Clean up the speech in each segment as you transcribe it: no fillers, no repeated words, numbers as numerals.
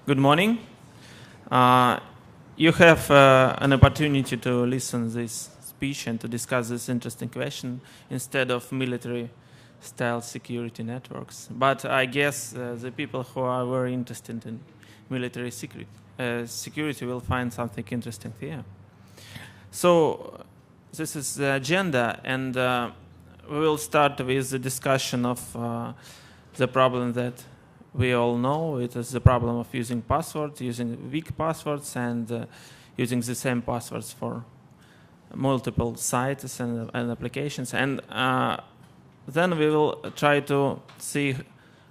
Good morning. You have an opportunity to listen this speech and to discuss this interesting question instead of military-style security networks. But I guess the people who are very interested in military security will find something interesting here. So this is the agenda, and we will start with the discussion of the problem that we all know. It is the problem of using passwords, using weak passwords, and using the same passwords for multiple sites and applications. And then we will try to see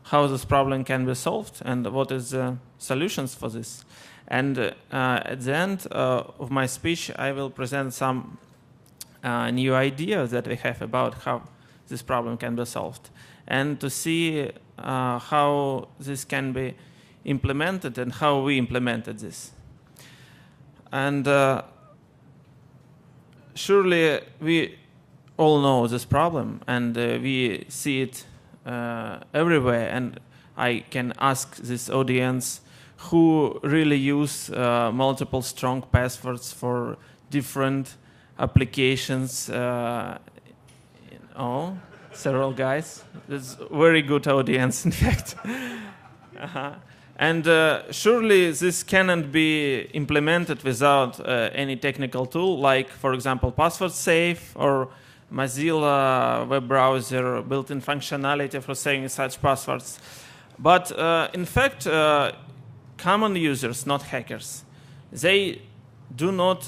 how this problem can be solved and what is the solutions for this. And at the end of my speech, I will present some new ideas that we have about how this problem can be solved, and to see how this can be implemented and how we implemented this. And surely we all know this problem, and we see it everywhere. And I can ask this audience who really use multiple strong passwords for different applications. Several guys. That's a very good audience, in fact. And surely this cannot be implemented without any technical tool, like, for example, Fredoseev or Mozilla web browser built-in functionality for saving such passwords. But in fact, common users, not hackers, they do not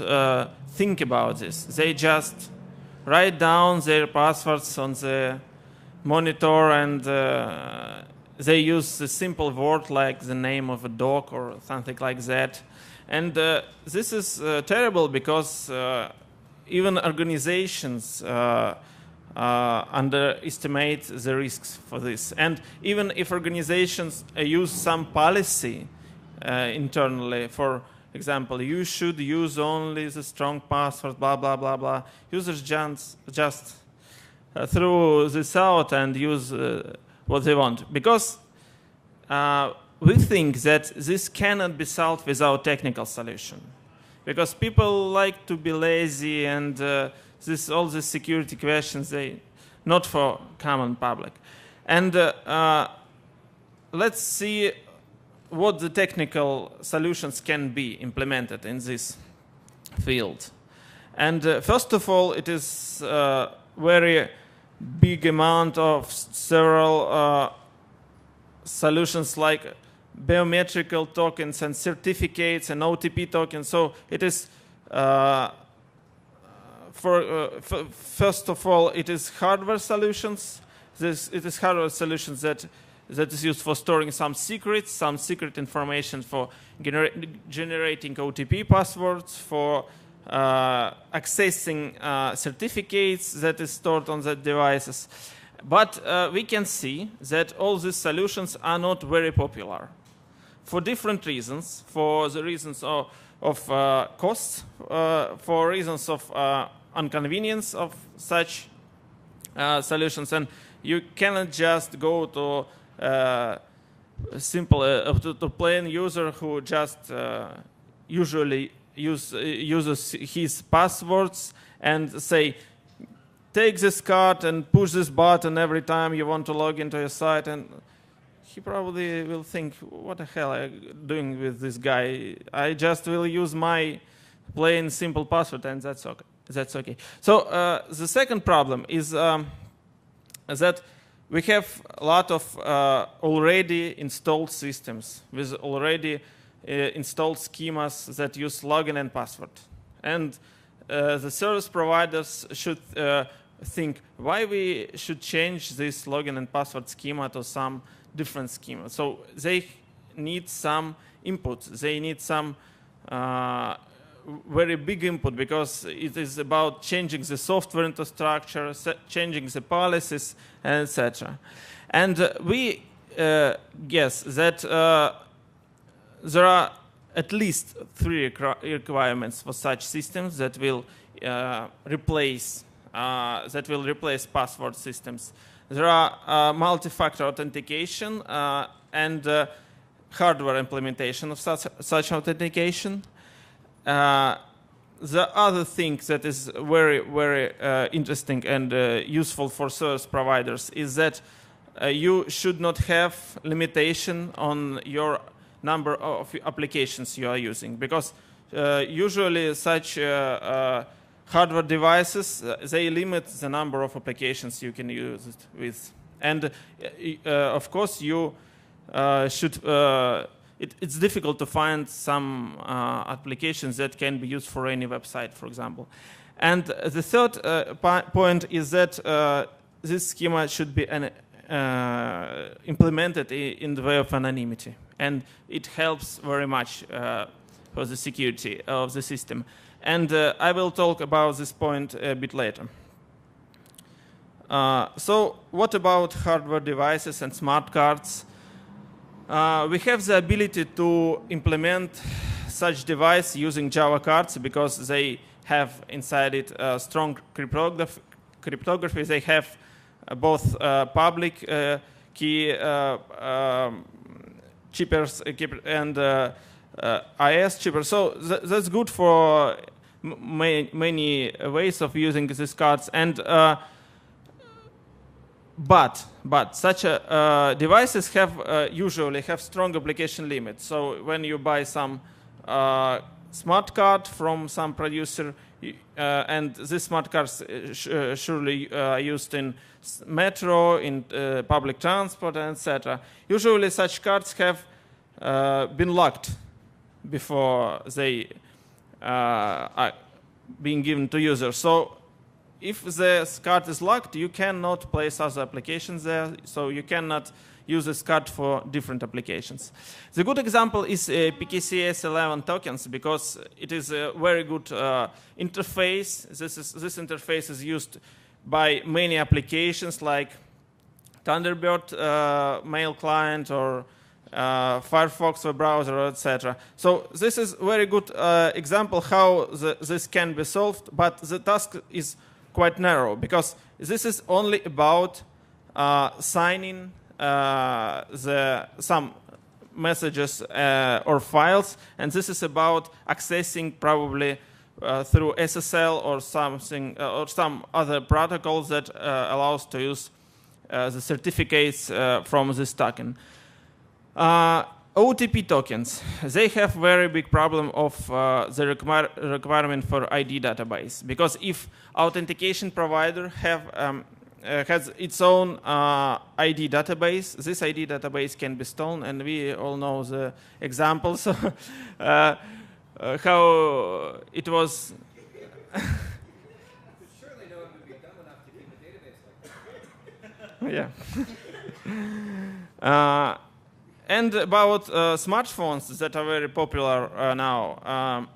think about this. They just write down their passwords on the monitor, and they use a simple word like the name of a dog or something like that. And this is terrible, because even organizations underestimate the risks for this. And even if organizations use some policy internally, for example, you should use only the strong password, blah, blah, blah, blah. Users just throw this out and use what they want. Because we think that this cannot be solved without technical solution. Because people like to be lazy, and all the security questions, they not for common public. And let's see what the technical solutions can be implemented in this field. And first of all, it is a very big amount of several solutions, like biometrical tokens and certificates and OTP tokens. So it is, first of all, it is hardware solutions. It is hardware solutions that is used for storing some secret information, for generating OTP passwords, for accessing certificates that is stored on the devices. But we can see that all these solutions are not very popular for different reasons. For the reasons of costs, for reasons of inconvenience of such solutions. And you cannot just go to to plain user who just usually uses his passwords and say, take this card and push this button every time you want to log into your site. And he probably will think, what the hell am I doing with this guy? I just will use my plain simple password, and that's okay. That's okay. So the second problem is that we have a lot of already installed systems with already installed schemas that use login and password. And the service providers should think why we should change this login and password schema to some different schema. So they need some input. They need some very big input, because it is about changing the software infrastructure, changing the policies, etc. And we guess that there are at least 3 requirements for such systems that will replace password systems. There are multi-factor authentication, and hardware implementation of such authentication. The other thing that is very, very interesting and useful for service providers is that you should not have limitation on your number of applications you are using, because usually such hardware devices, they limit the number of applications you can use it with. And of course, you should it's difficult to find some applications that can be used for any website, for example. And the third point is that this schema should be implemented in the way of anonymity. And it helps very much for the security of the system. And I will talk about this point a bit later. So what about hardware devices and smart cards? We have the ability to implement such device using Java cards because they have inside it strong cryptography. They have both public key chippers and IS chipper. So that's good for many ways of using these cards. And but such devices have usually have strong application limits. So when you buy some smart card from some producer, and these smart cards surely are used in metro, in public transport, etc. Usually such cards have been locked before they are being given to users. So if the card is locked, you cannot place other applications there, so you cannot use this card for different applications. The good example is PKCS11 tokens, because it is a very good interface. This interface is used by many applications like Thunderbird mail client or Firefox web browser, etc. So this is a very good example how this can be solved, but the task is quite narrow, because this is only about signing some messages or files, and this is about accessing probably through SSL or something or some other protocols that allows to use the certificates from this token. OTP tokens, they have very big problem of the requirement for ID database, because if authentication provider has its own ID database, this ID database can be stolen, and we all know the examples how it was. Surely no one would be dumb enough to keep a database like that. Yeah. And about smartphones that are very popular now,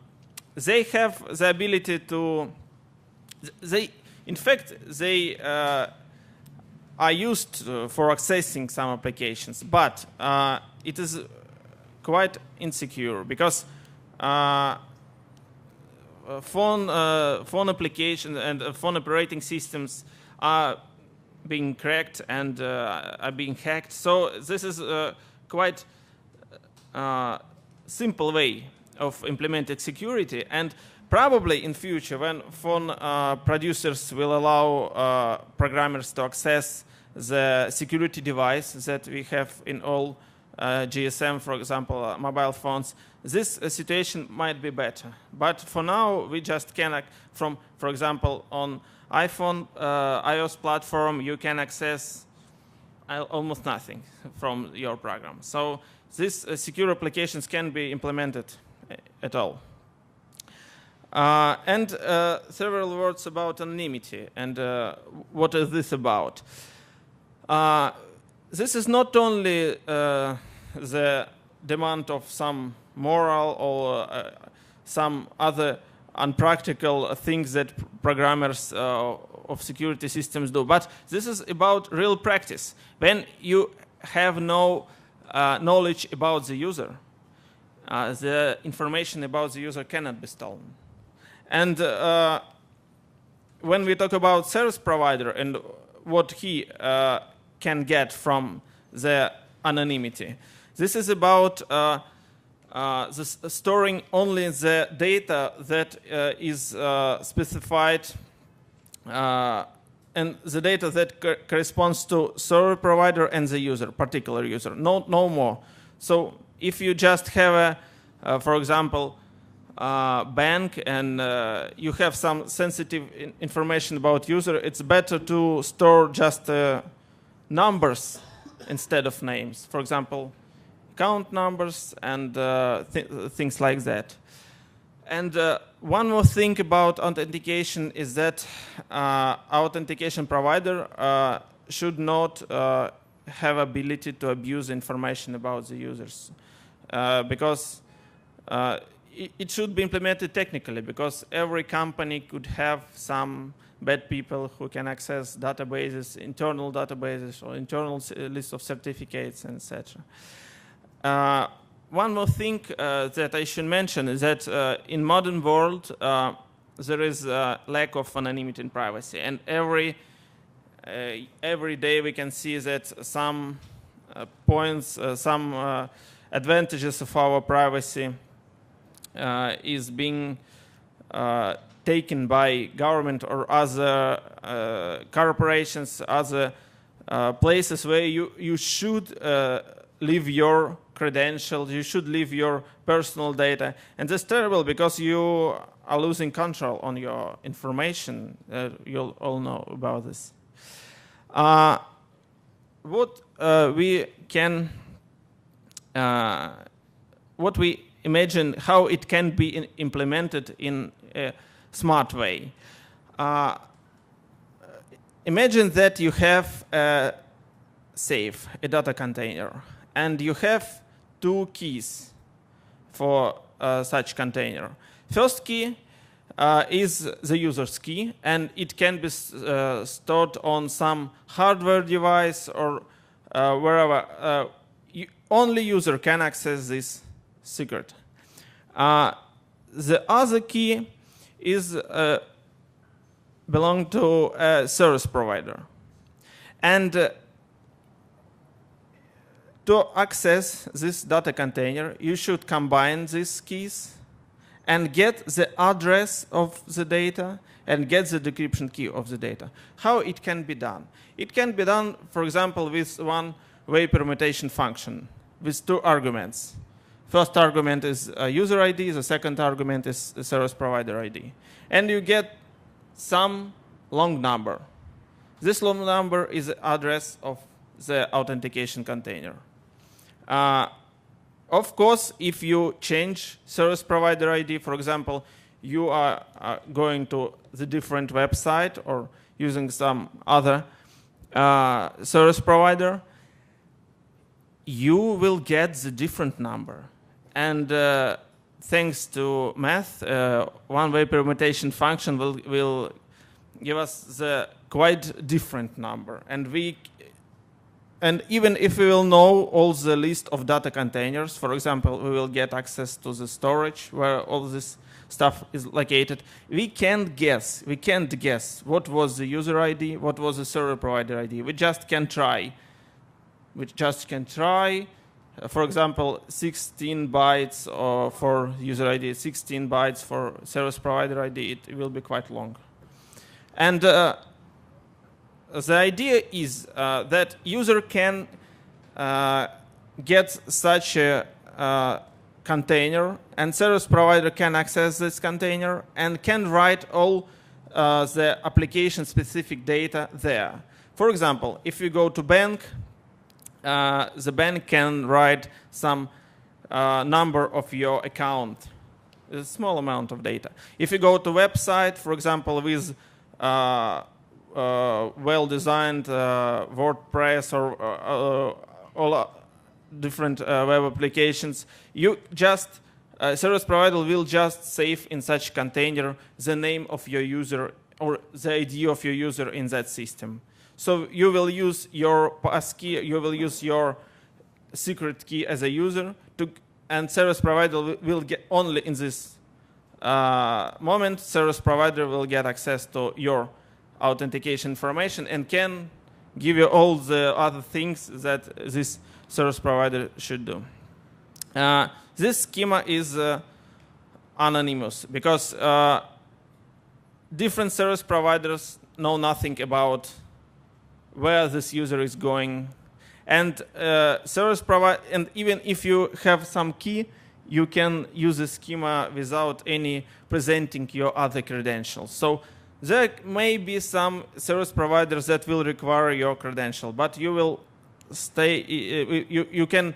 they have the ability to, in fact, they are used for accessing some applications, but it is quite insecure, because phone applications and phone operating systems are being cracked and are being hacked. So this is quite simple way of implementing security, and probably in future, when phone producers will allow programmers to access the security device that we have in all GSM, for example, mobile phones, this situation might be better. But for now, we just can, for example, on iPhone, iOS platform, you can access almost nothing from your program. So these secure applications can be implemented at all. And several words about anonymity and what is this about. This is not only the demand of some moral or some other unpractical things that programmers of security systems do, but this is about real practice. When you have no knowledge about the user, the information about the user cannot be stolen. And when we talk about service provider and what he can get from the anonymity, This is about storing only the data that is specified and the data that corresponds to server provider and the user, particular user, no more. So if you just have a, for example, bank and you have some sensitive information about user, it's better to store just numbers instead of names. For example, account numbers and things like that. And one more thing about authentication is that authentication provider should not have ability to abuse information about the users because it should be implemented technically, because every company could have some bad people who can access databases, internal databases, or internal list of certificates, etc. One more thing that I should mention is that in modern world there is a lack of anonymity and privacy, and every day we can see that some points, some advantages of our privacy is being taken by government or other corporations, other places where you should leave your credentials, you should leave your personal data, and that's terrible because you are losing control on your information. You'll all know about this. What we imagine how it can be implemented in a smart way. Imagine that you have a safe, a data container, and you have two keys for such container. First key is the user's key, and it can be stored on some hardware device or wherever. Only user can access this secret. The other key is belong to a service provider, and to access this data container, you should combine these keys and get the address of the data and get the decryption key of the data. How it can be done? It can be done, for example, with one-way permutation function with two arguments. First argument is a user ID, the second argument is a service provider ID. And you get some long number. This long number is the address of the authentication container. Of course, if you change service provider ID, for example, you are going to the different website or using some other service provider, you will get the different number. And thanks to math, one-way permutation function will give us the quite different number. And even if we will know all the list of data containers, for example, we will get access to the storage where all this stuff is located, we can't guess what was the user ID, what was the server provider ID. We just can try. For example, 16 bytes for user ID, 16 bytes for service provider ID, it will be quite long. And the idea is that user can get such a container, and service provider can access this container and can write all the application-specific data there. For example, if you go to bank, the bank can write some number of your account, a small amount of data. If you go to website, for example, with well-designed WordPress or all different web applications, you just service provider will just save in such container the name of your user or the ID of your user in that system. So you will use your passkey, you will use your secret key as a user, and service provider will get only in this moment. Service provider will get access to your authentication information and can give you all the other things that this service provider should do. This schema is anonymous because different service providers know nothing about where this user is going, and and even if you have some key, you can use the schema without any presenting your other credentials. So there may be some service providers that will require your credential, but you will stay. You can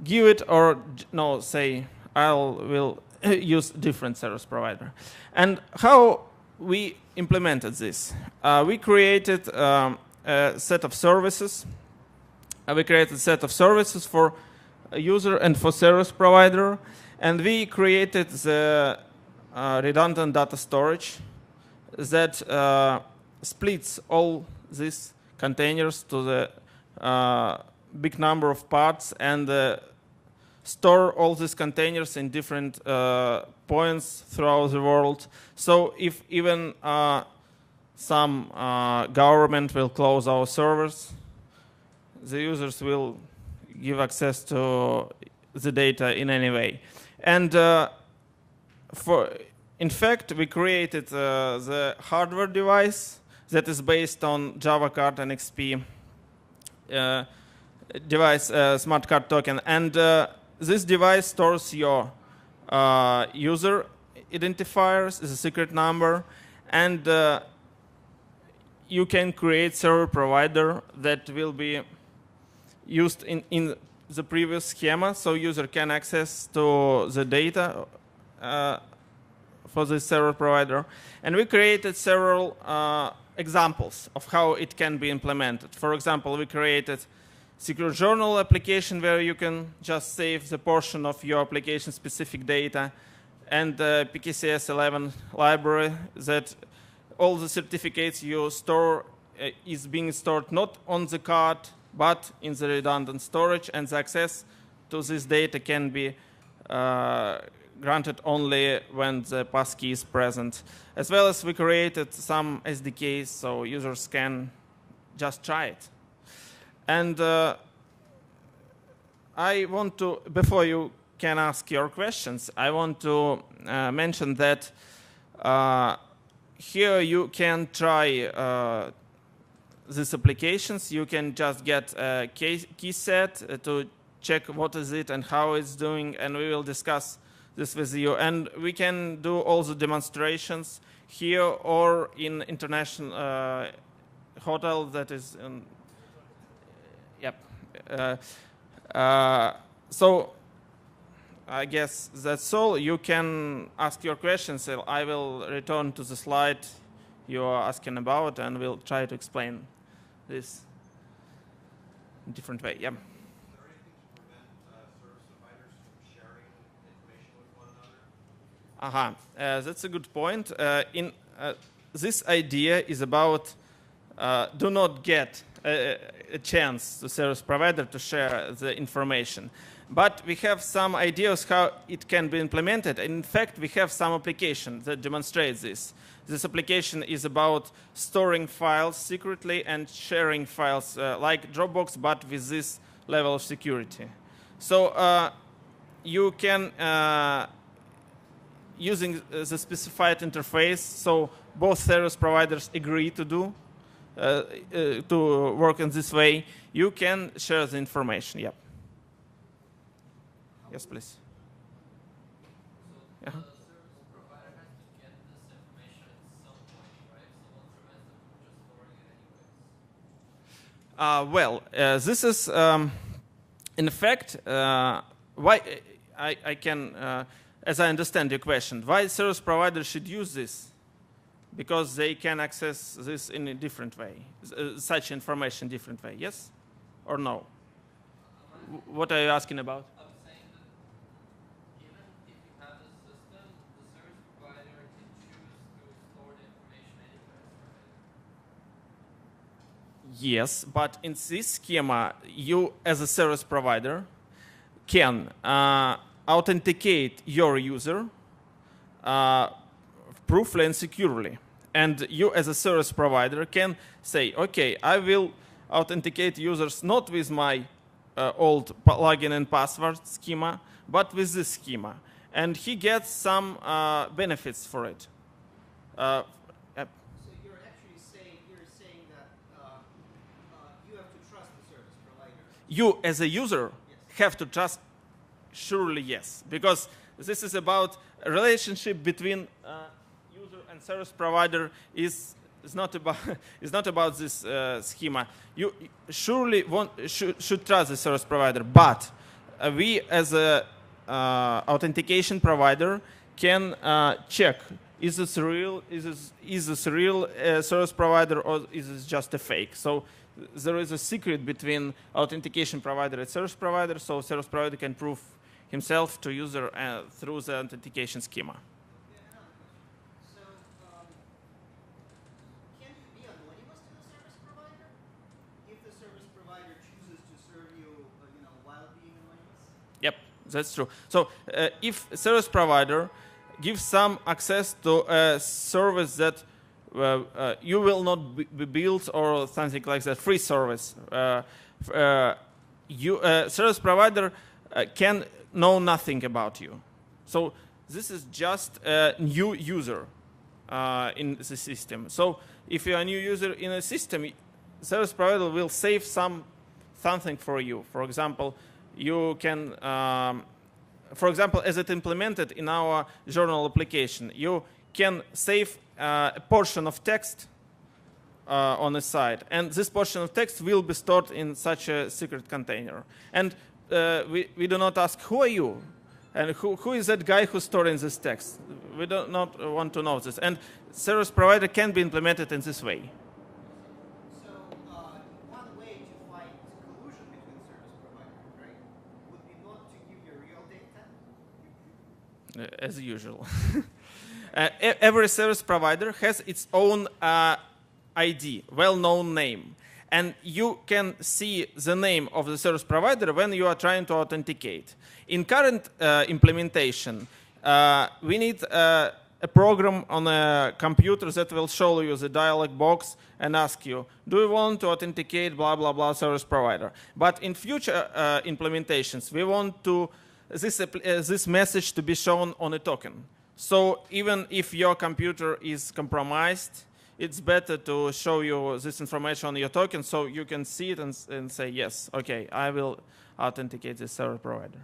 give it or no, say will use different service provider. And how we implemented this? We created a set of services. We created a set of services for a user and for service provider, and we created the redundant data storage that splits all these containers to the big number of parts and store all these containers in different points throughout the world. So if even some government will close our servers, the users will give access to the data in any way. And in fact, we created the hardware device that is based on Java card and XP device, smart card token. And this device stores your user identifiers, is a secret number, and you can create server provider that will be used in the previous schema, so user can access to the data for the server provider. And we created several examples of how it can be implemented. For example, we created secure journal application where you can just save the portion of your application specific data, and the PKCS11 library that all the certificates you store is being stored not on the card but in the redundant storage, and the access to this data can be granted only when the passkey is present. As well as we created some SDKs so users can just try it. And I want to, before you can ask your questions, I want to mention that here you can try these applications. You can just get a key set to check what is it and how it's doing, and we will discuss this with you. And we can do all the demonstrations here or in international hotel that is in, yep. So I guess that's all. You can ask your questions. I will return to the slide you are asking about, and we'll try to explain this in a different way. Yeah. Is there anything to prevent service providers from sharing information with one another? That's a good point. This idea is about do not get a chance to service provider to share the information. But we have some ideas how it can be implemented. In fact, we have some application that demonstrates this. This application is about storing files secretly and sharing files like Dropbox, but with this level of security. So you can, using the specified interface, so both service providers agree to do, to work in this way, you can share the information. Yep. Yes, please. So the service provider has to get this information at some point, right? So what's the method of just storing it anyways? Well, this is, in fact, why I can, as I understand your question, why service provider should use this? Because they can access this in a different way, such information different way. Yes or no? What are you asking about? I'm saying that even if you have this system, the service provider can choose to store the information anywhere, right? Yes, but in this schema, you as a service provider can authenticate your user proofly and securely. And you as a service provider can say, okay, I will authenticate users not with my old login and password schema, but with this schema, and he gets some benefits for it. So you're actually saying that you have to trust the service provider. You, as a user, Yes. have to trust. Surely, yes, because this is about a relationship between user and service provider. Is not about is not about this schema. You surely should trust the service provider, but we, as a authentication provider, can check: is this real? Is this real service provider, or is this just a fake? So there is a secret between authentication provider and service provider, so service provider can prove himself to user through the authentication schema. Yeah, another question. So can you be anonymous to the service provider if the service provider chooses to serve you, while being anonymous? Yep, that's true. So if service provider gives some access to a service that you will not be built or something like that, free service, service provider can know nothing about you. So this is just a new user in the system. So if you're a new user in a system, service provider will save something for you. For example, you can, for example, as it implemented in our journal application, you can save a portion of text on the side, and this portion of text will be stored in such a secret container. And we do not ask, who are you? And who is that guy who's storing this text? We do not want to know this. And service provider can be implemented in this way. So one way to find collusion between service providers, right, would be not to give you real data? As usual. Every service provider has its own ID, well-known name. And you can see the name of the service provider when you are trying to authenticate. In current implementation, we need a program on a computer that will show you the dialog box and ask you, do you want to authenticate blah, blah, blah service provider? But in future implementations, we want this message to be shown on a token. So even if your computer is compromised, it's better to show you this information on your token so you can see it and say, yes, okay, I will authenticate this service provider.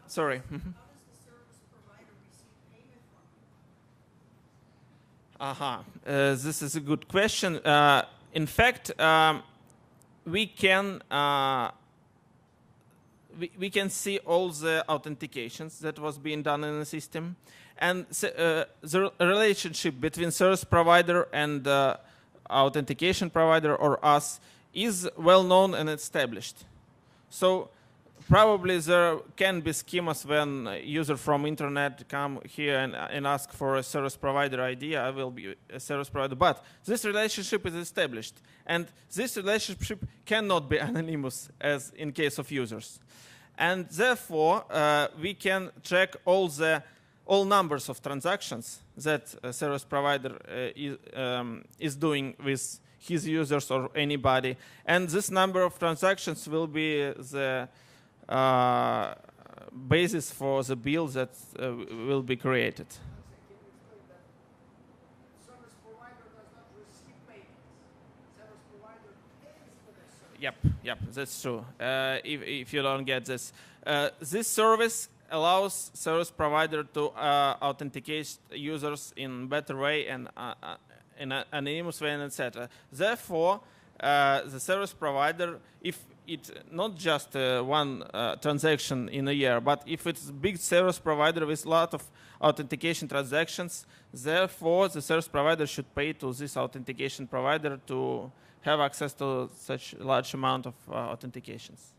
Sorry. How does the service provider receive payment from you? This is a good question. In fact, we can see all the authentications that was being done in the system, and the relationship between service provider and authentication provider or us is well known and established. So probably there can be schemas when a user from internet come here and ask for a service provider ID. I will be a service provider, but this relationship is established, and this relationship cannot be anonymous as in case of users. And therefore, we can track all numbers of transactions that a service provider is doing with his users or anybody. And this number of transactions will be the basis for the bill that will be created. Service provider does not receive payments. Service provider pays for their service. Yep, that's true. If you don't get this, this service allows service provider to authenticate users in better way and in an anonymous way, and etc. Therefore, the service provider, if it's not just one transaction in a year, but if it's a big service provider with a lot of authentication transactions, therefore the service provider should pay to this authentication provider to have access to such a large amount of authentications.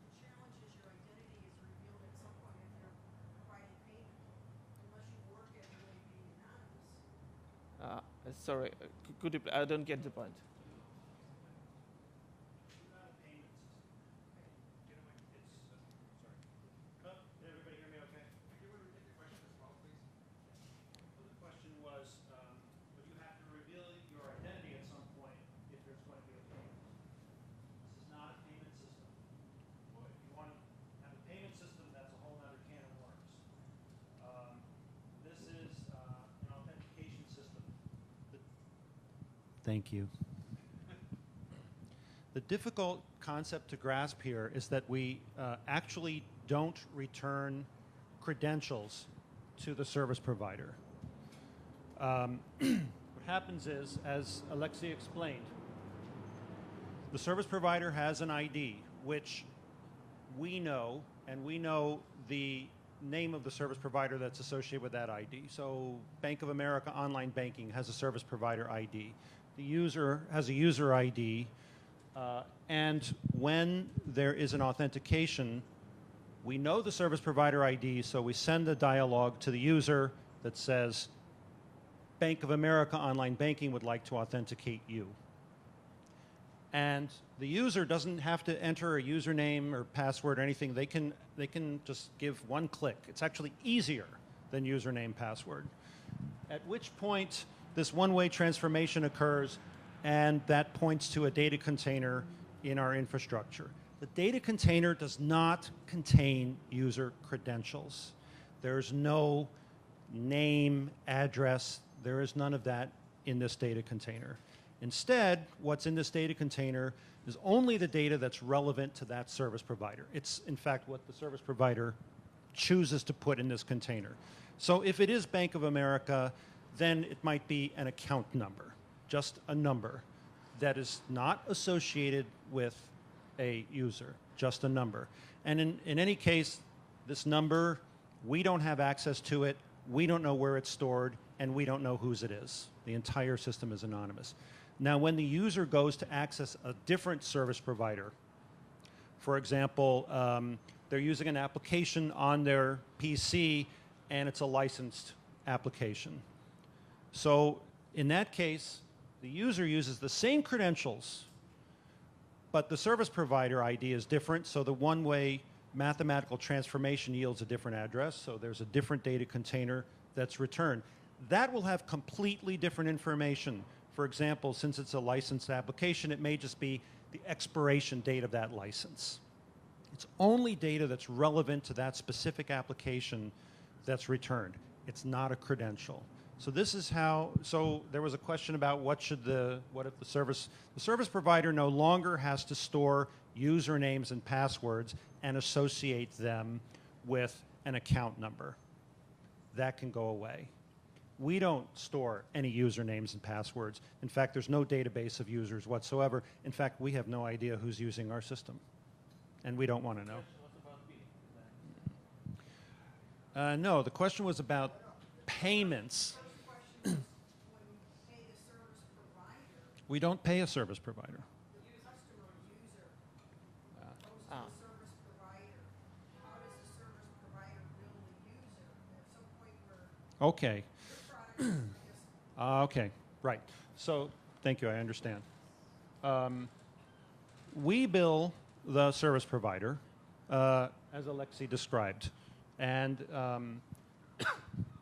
The challenge is your identity is revealed at some point if you're providing payment, unless you work at really being anonymous. Sorry, could you? I don't get the point. Did everybody hear me okay? Could you repeat the question as well, please? Well, the question was, would you have to Thank you. The difficult concept to grasp here is that we actually don't return credentials to the service provider. What happens is, as Alexy explained, the service provider has an ID, which we know, and we know the name of the service provider that's associated with that ID. So Bank of America Online Banking has a service provider ID. The user has a user ID, and when there is an authentication, we know the service provider ID, so we send a dialogue to the user that says, Bank of America Online Banking would like to authenticate you. And the user doesn't have to enter a username or password or anything. They can just give one click. It's actually easier than username password. At which point this one-way transformation occurs, and that points to a data container in our infrastructure. The data container does not contain user credentials. There's no name, address. There is none of that in this data container. Instead, what's in this data container is only the data that's relevant to that service provider. It's, in fact, what the service provider chooses to put in this container. So if it is Bank of America, then it might be an account number, just a number that is not associated with a user, just a number. And in any case, this number, we don't have access to it, we don't know where it's stored, and we don't know whose it is. The entire system is anonymous. Now, when the user goes to access a different service provider, for example, they're using an application on their PC, and it's a licensed application. So in that case, the user uses the same credentials, but the service provider ID is different, so the one-way mathematical transformation yields a different address, so there's a different data container that's returned. That will have completely different information. For example, since it's a licensed application, it may just be the expiration date of that license. It's only data that's relevant to that specific application that's returned. It's not a credential. So this is how, so there was a question about what if the service provider no longer has to store usernames and passwords and associate them with an account number. That can go away. We don't store any usernames and passwords. In fact, there's no database of users whatsoever. In fact, we have no idea who's using our system, and we don't want to know. No, the question was about payments. We don't pay a service provider. Okay. Okay, right. So, thank you, I understand. We bill the service provider, as Alexy described, and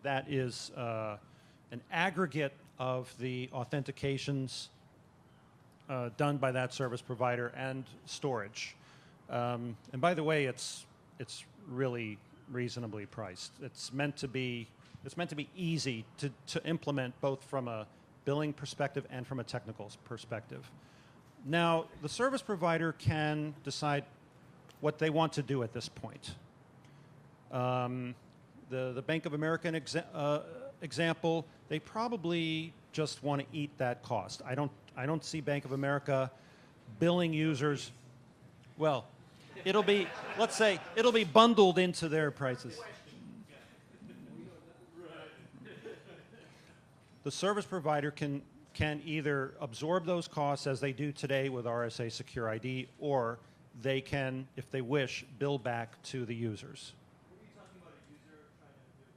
that is an aggregate of the authentications done by that service provider and storage. And by the way, it's really reasonably priced. It's meant to be easy to implement both from a billing perspective and from a technical perspective. Now, the service provider can decide what they want to do at this point. The Bank of America example, they probably just want to eat that cost. I don't see Bank of America billing users. Well, it'll be, let's say, it'll be bundled into their prices. The service provider can either absorb those costs as they do today with RSA Secure ID, or they can, if they wish, bill back to the users. Were you talking about a user trying to do a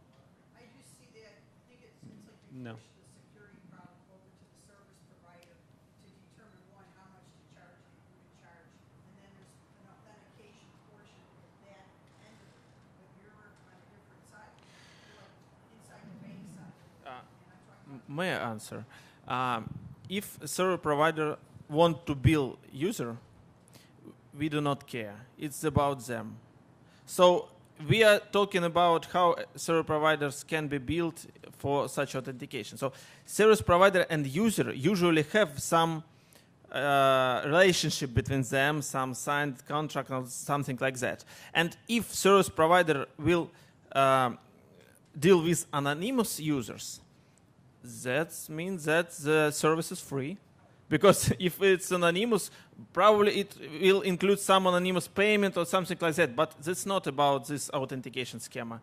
payment? I do see that. I think it's like you No. push the security problem over to the service provider to determine, one, how much to charge and who to charge, and then there's an authentication portion of that end of it. But you're on a different side. You're like inside the bank side. May I answer? If a service provider want to bill user, we do not care. It's about them. So we are talking about how service providers can be built for such authentication. So service provider and user usually have some relationship between them, some signed contract or something like that. And if service provider will deal with anonymous users, that means that the service is free. Because if it's anonymous, probably it will include some anonymous payment or something like that. But that's not about this authentication schema.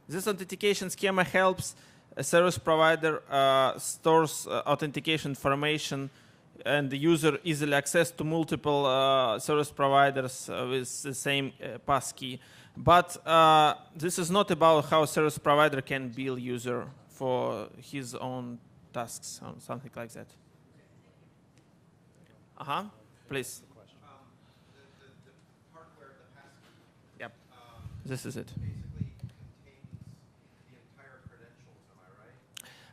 This authentication schema helps a service provider stores authentication information and the user easily access to multiple service providers with the same passkey. But this is not about how service provider can bill user for his own tasks or something like that. Please. The part where the passkey Yep. This is it. basically contains the entire credentials, am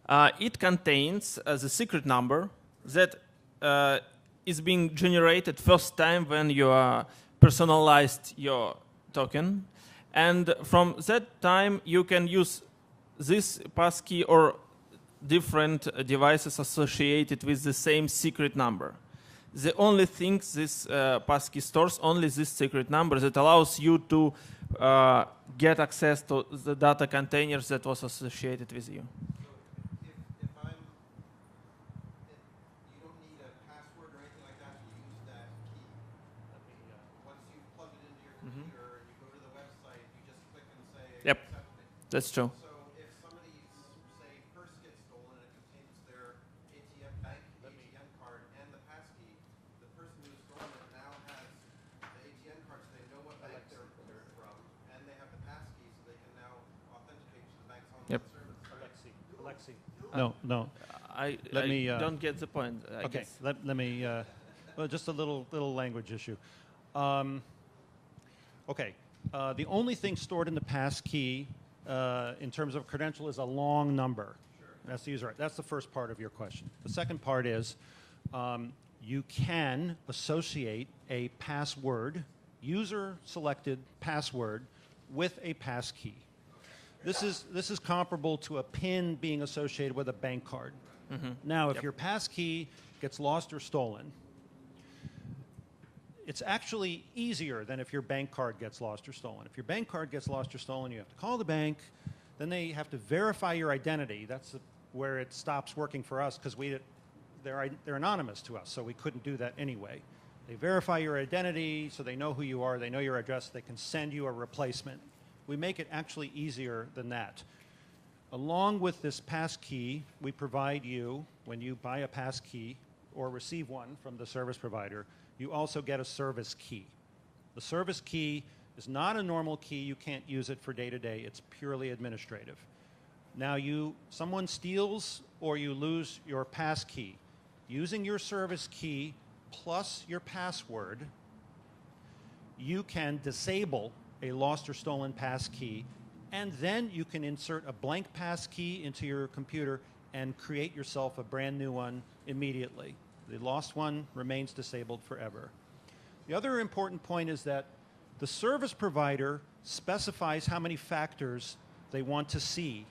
I right? It contains the secret number that is being generated first time when you personalized your token. And from that time, you can use this passkey or different devices associated with the same secret number. The only thing this passkey stores only this secret number that allows you to get access to the data containers that was associated with you. So if I'm, you don't need a password or anything like that to use that key. Once you plug it into your computer and you go to the website, you just click and say Yep. accept it. That's true. So if somebody's, say, purse gets stolen and it contains their bank ATM card and the passkey, the person who's stolen it now has the ATM card so they know what bank they're from, and they have the passkey so they can now authenticate to the bank's online Yep. service. Alexy. No. I me, don't get the point. I Okay, guess. let me, well, just a little language issue. Okay, the only thing stored in the passkey in terms of credential is a long number. Sure. That's the user. That's the first part of your question. The second part is you can associate a password, user-selected password, with a passkey. This is comparable to a PIN being associated with a bank card. Now, if your passkey gets lost or stolen, it's actually easier than if your bank card gets lost or stolen. If your bank card gets lost or stolen, you have to call the bank. Then they have to verify your identity. That's where it stops working for us because they're anonymous to us, so we couldn't do that anyway. They verify your identity so they know who you are, they know your address, they can send you a replacement. We make it actually easier than that. Along with this passkey, we provide you, when you buy a passkey or receive one from the service provider, you also get a service key. The service key is not a normal key. You can't use it for day-to-day. It's purely administrative. Now, someone steals or you lose your passkey. Using your service key plus your password, you can disable a lost or stolen passkey, and then you can insert a blank passkey into your computer and create yourself a brand new one immediately. The lost one remains disabled forever. The other important point is that the service provider specifies how many factors they want to see.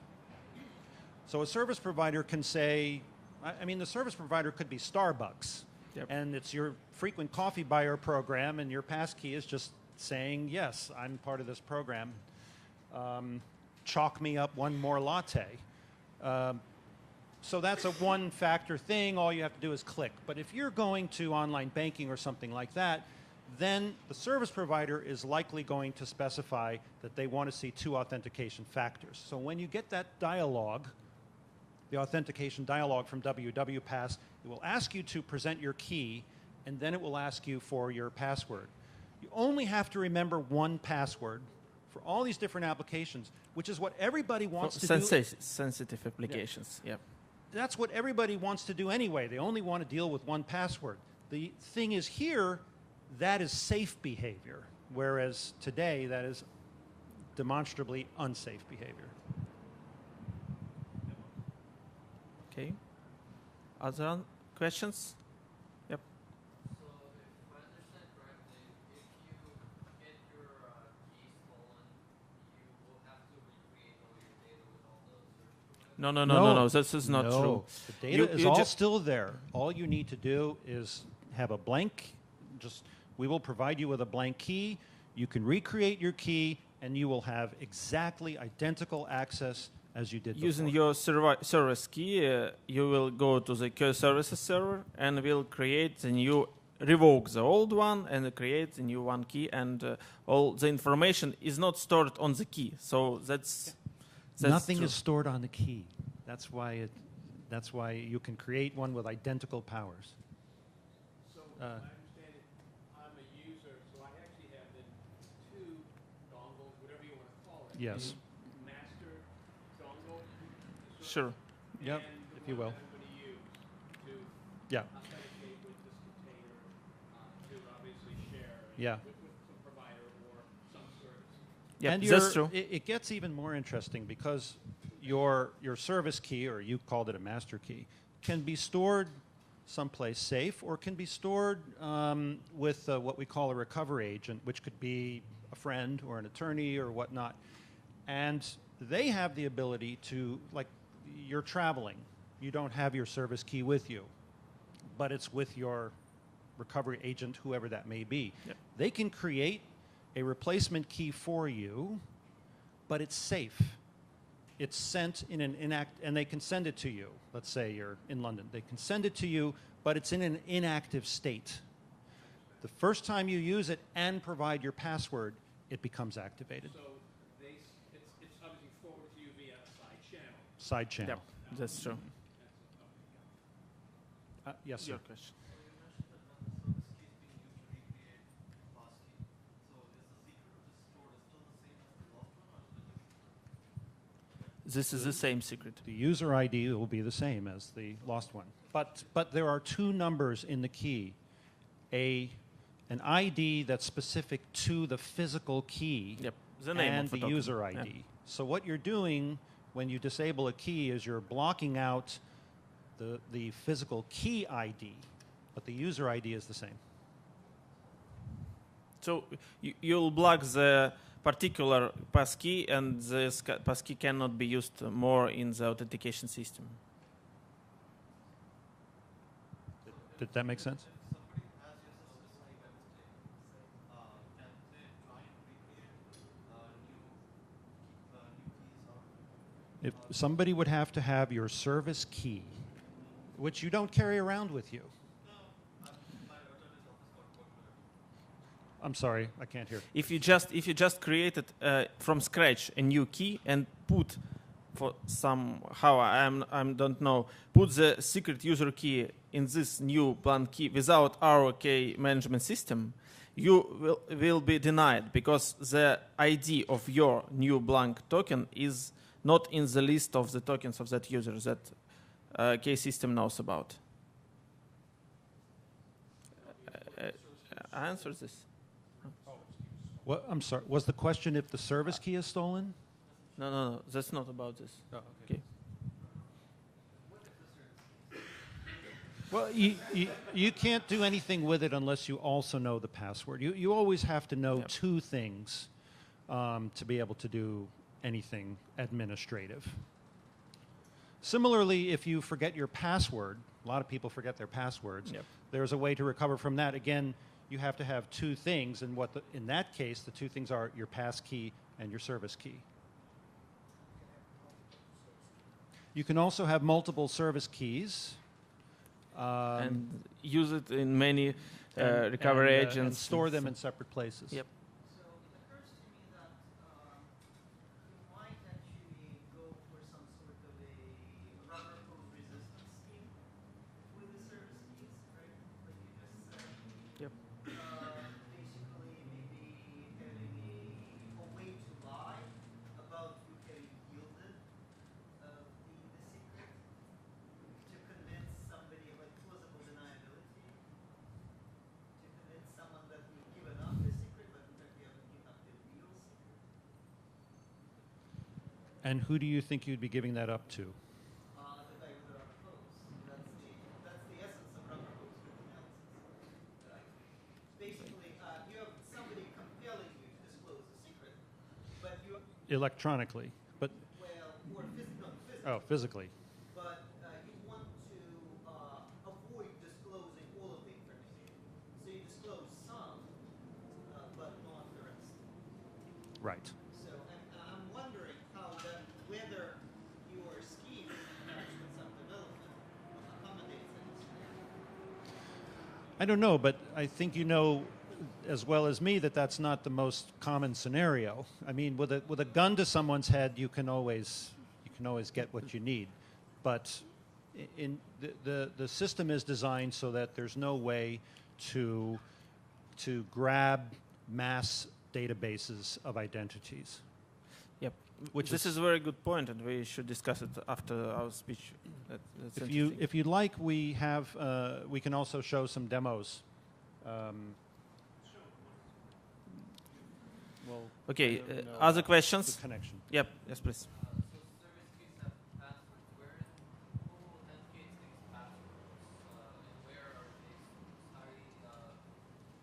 So a service provider can say, the service provider could be Starbucks, Yep. and it's your frequent coffee buyer program, and your passkey is just saying, yes, I'm part of this program. Chalk me up one more latte. So that's a one-factor thing. All you have to do is click. But if you're going to online banking or something like that, then the service provider is likely going to specify that they want to see two authentication factors. So when you get that dialogue, the authentication dialogue from WWPass, it will ask you to present your key, and then it will ask you for your password. You only have to remember one password for all these different applications, which is what everybody wants to do. Sensitive applications, yeah. That's what everybody wants to do anyway. They only want to deal with one password. The thing is here, that is safe behavior, whereas today that is demonstrably unsafe behavior. Okay. Other questions? Yep. So if I understand correctly, if you get your key stolen, you No. This is not true. The data is you all ju- still there. All you need to do is have a blank. We will provide you with a blank key. You can recreate your key, and you will have exactly identical access as you did Using before. your service key, you will go to the services server and will create the new, revoke the old one and create the new one key, and all the information is not stored on the key. So that's Nothing true. is stored on the key. That's why you can create one with identical powers. So I understand it. I'm a user, so I actually have then two dongles, whatever you want to call it. Yes. The master dongle. the Sure. server, Yep, and if the you one will. that I'm going to use to Yeah. authenticate with this container to obviously share Yeah. with some provider or some service. Yeah, And that's true. It gets even more interesting because your service key, or you called it a master key, can be stored someplace safe or can be stored with what we call a recovery agent, which could be a friend or an attorney or whatnot. And they have the ability to, like, you're traveling. You don't have your service key with you, but it's with your recovery agent, whoever that may be. Yep. They can create a replacement key for you, but it's safe. It's sent in an and they can send it to you. Let's say you're in London. They can send it to you, but it's in an inactive state. The first time you use it and provide your password, it becomes activated. So it's obviously forwarded to you via a side channel. Side channel. Yep, that's true. Yes, sir. Your question. This is the same secret. The user ID will be the same as the lost one. But there are two numbers in the key. An ID that's specific to the physical key Yep, the name and of the the token. user ID. Yeah. So what you're doing when you disable a key is you're blocking out the physical key ID, but the user ID is the same. So you'll block the particular passkey, and this passkey cannot be used more in the authentication system. Did that make sense? If somebody would have to have your service key, which you don't carry around with you. I'm sorry, I can't hear. If you just created from scratch a new key and put for somehow I don't know, put the secret user key in this new blank key without our key management system, you will be denied because the ID of your new blank token is not in the list of the tokens of that user that key system knows about. I answer this. What, I'm sorry, was the question if the service key is stolen? No, that's not about this. Oh, Okay. Well, you can't do anything with it unless you also know the password. You always have to know Yep. two things to be able to do anything administrative. Similarly, if you forget your password, a lot of people forget their passwords. Yep. There's a way to recover from that. Again, you have to have two things, and in that case, the two things are your pass key and your service key. You can also have multiple service keys. And use it in many recovery agents. And store them in separate places. Yep. So it occurs to me that you might actually go for some sort of a rubber hose resistance scheme with the service keys, right? Like you just said. Yep. Basically, maybe having a way to lie about you having yielded the secret to convince somebody, like plausible deniability, to convince someone that you've given up the secret, but in fact you haven't given up the real secret. And who do you think you'd be giving that up to? The guy with the rubber hose. That's the essence of rubber hose analysis. Right? Basically, you have somebody compelling you to disclose a secret, but you Electronically. But well, or physically, Oh, physically. But you want to avoid disclosing all of the information. So you disclose some, but not the rest. Right. So I'm wondering how then, whether your scheme, perhaps with some development, accommodates this. I don't know, but I think you know as well as me that that's not the most common scenario. I mean, with a gun to someone's head, you can always get what you need, but in the system is designed so that there's no way to grab mass databases of identities. Yep. Which This is a very good point, and we should discuss it after our speech. That's If you'd like, we have we can also show some demos. Well, Okay, I don't know other about questions? the connection. Yep, yes, please. So service keys have passwords. Who authenticates these passwords? And where are they stored? How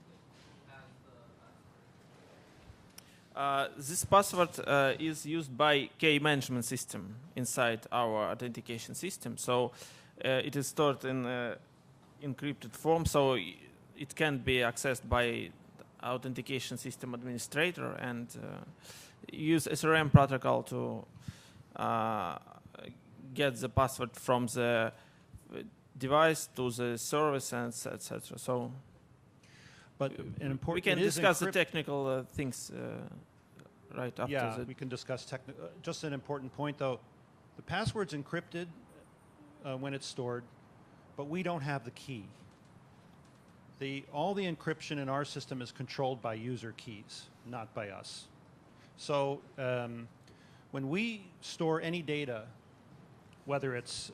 who has the password? This password is used by key management system inside our authentication system. So it is stored in encrypted form, so it can be accessed by authentication system administrator and use SRM protocol to get the password from the device to the service and etc. So, But an important we can it is discuss the encrypt- technical things right after Yeah, the we can discuss just an important point though. The password's encrypted when it's stored, but we don't have the key. All the encryption in our system is controlled by user keys, not by us. So when we store any data, whether it's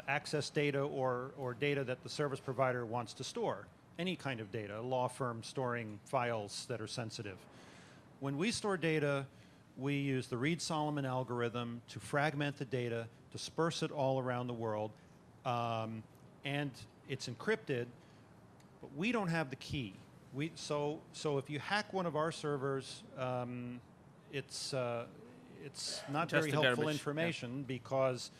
access data or data that the service provider wants to store, any kind of data, a law firm storing files that are sensitive. When we store data, we use the Reed-Solomon algorithm to fragment the data, disperse it all around the world, and it's encrypted, but we don't have the key. So if you hack one of our servers, it's not Just very the helpful garbage, information because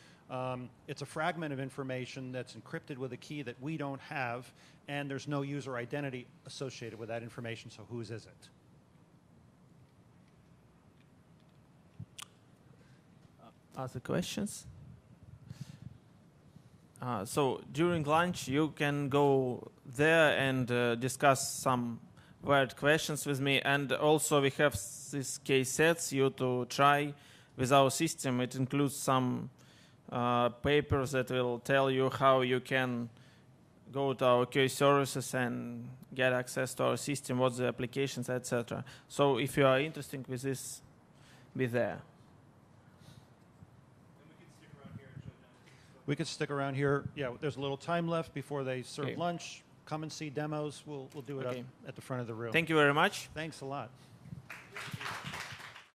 it's a fragment of information that's encrypted with a key that we don't have, and there's no user identity associated with that information, so whose is it? Other questions? So during lunch, you can go there and discuss some weird questions with me. And also we have these case sets you to try with our system. It includes some papers that will tell you how you can go to our QA services and get access to our system, what's the applications, etc. So if you are interested with this, be there. We could stick around here. Yeah, there's a little time left before they serve Okay. lunch. Come and see demos. We'll do it Okay. up at the front of the room. Thank you very much. Thanks a lot.